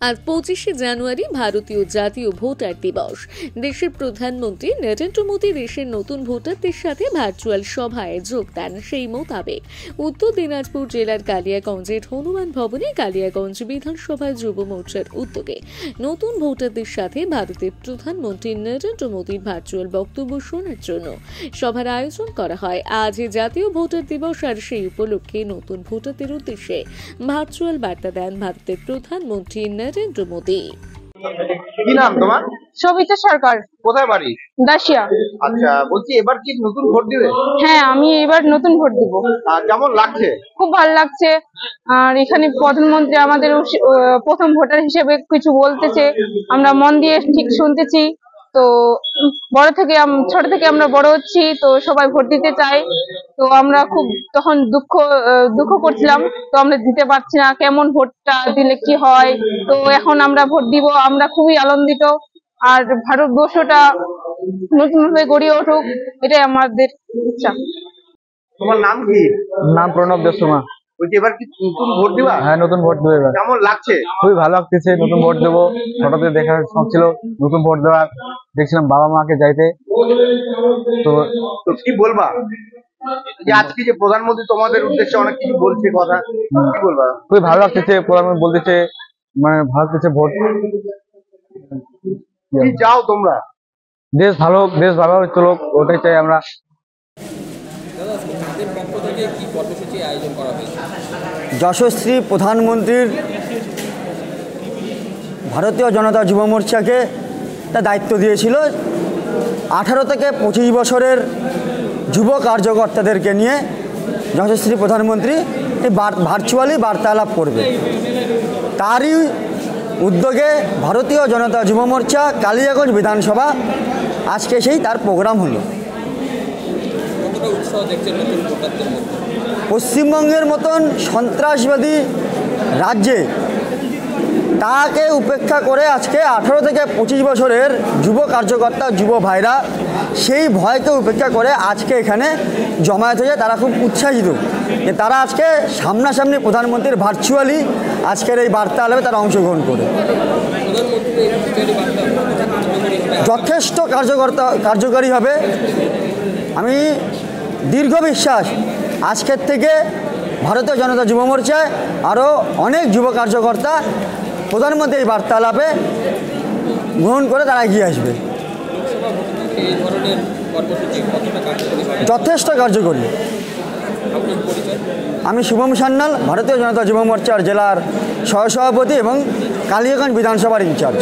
আজ 25শে জানুয়ারি ভারতীয় জাতীয় ভোটার দিবস। দেশের প্রধানমন্ত্রী নরেন্দ্র মোদী দেশের নতুন ভোটারদের সাথে ভার্চুয়াল সভায় যোগ দেন। সেই মোতাবেক উত্তর দিনাজপুর জেলার কালিয়াগঞ্জের হনুমান ভবনে কালিয়াগঞ্জ বিধানসভা যুব মোর্চার উদ্যোগে নতুন ভোটারদের সাথে ভারতের প্রধানমন্ত্রী নরেন্দ্র মোদীর ভার্চুয়াল বক্তব্য শোনার জন্য সভার আয়োজন করা হয়। আজ জাতীয় ভোটার দিবস, আর সেই উপলক্ষে নতুন ভোটারদের উদ্দেশ্যে ভার্চুয়াল বার্তা দেন ভারতের প্রধানমন্ত্রী নরেন্দ্র মোদী। কি নাম তোমার? সবিতা সরকার। কোথায় বাড়ি? দাসিয়া। আচ্ছা, বলছি এবার কি নতুন ভোট দিবে? হ্যাঁ, আমি এবার নতুন ভোট দিব। কেমন লাগছে? খুব ভালো লাগছে। আর এখানে প্রধানমন্ত্রী আমাদের প্রথম ভোটার হিসেবে কিছু বলতেছে, আমরা মন দিয়ে ঠিক শুনতেছি। তো ছোট থেকে আমরা বড় হচ্ছি, তো সবাই ভোট দিতে চাই। তো আমরা খুব তখন দুঃখ করছিলাম, তো আমরা দিতে পারছি না, কেমন ভোটটা দিলে কি হয়। তো এখন আমরা ভোট দিব, আমরা খুবই আনন্দিত। আর ভারতবর্ষটা নতুন ভাবে গড়ে উঠুক, এটাই আমাদের ইচ্ছা। তোমার নাম কি? নাম প্রণব দেবসুমা। বলছি এবার কি নতুন ভোট দিবা? হ্যাঁ, নতুন ভোট দেবো এবার। কেমন লাগছে? খুবই ভালো লাগতেছে, নতুন ভোট দেবো। ছোট থেকে দেখার শখ ছিল নতুন ভোট দেওয়ার, দেখছিলাম বাবা মাকে যাইতে। তো কি বলবা যে আজকে যে প্রধানমন্ত্রী তোমাদের উদ্দেশ্যে অনেক কিছু বলছে, কথা কি বলবা? খুবই ভালো লাগতেছে, প্রধানমন্ত্রী বলতেছে, মানে ভালো লাগতেছে। ভোট কি চাও তোমরা? দেশ ভালো চলুক, ওটাই চাই আমরা। যশস্বী প্রধানমন্ত্রীর ভারতীয় জনতা যুব মোর্চাকে একটা দায়িত্ব দিয়েছিল 18 থেকে 25 বছরের যুব কার্যকর্তাদেরকে নিয়ে যশস্বী প্রধানমন্ত্রী ভার্চুয়ালি বার্তালাপ করবে। তারই উদ্যোগে ভারতীয় জনতা যুব মোর্চা কালিয়াগঞ্জ বিধানসভা আজকে তার প্রোগ্রাম হলো। পশ্চিমবঙ্গের মতন সন্ত্রাসবাদী রাজ্যে তাকে উপেক্ষা করে আজকে 18 থেকে 25 বছরের যুব কার্যকর্তা, যুব ভাইরা সেই ভয়কে উপেক্ষা করে আজকে এখানে জমায়েত হয়ে তারা খুব উৎসাহিত যে তারা আজকে সামনাসামনি প্রধানমন্ত্রীর ভার্চুয়ালি আজকের এই বার্তা আলাপে তারা অংশগ্রহণ করে। যথেষ্ট কার্যকারী হবে। আমি দীর্ঘ বিশ্বাস আজকের থেকে ভারতীয় জনতা যুব মোর্চায় আরও অনেক যুব কার্যকর্তা প্রধানমন্ত্রী এই বার্তালাপে গ্রহণ করে তারা এগিয়ে আসবে। যথেষ্ট কার্যকরী। আমি শুভম সান্যাল, ভারতীয় জনতা যুব মোর্চার জেলার সহসভাপতি এবং কালিয়াগঞ্জ বিধানসভার ইনচার্জ।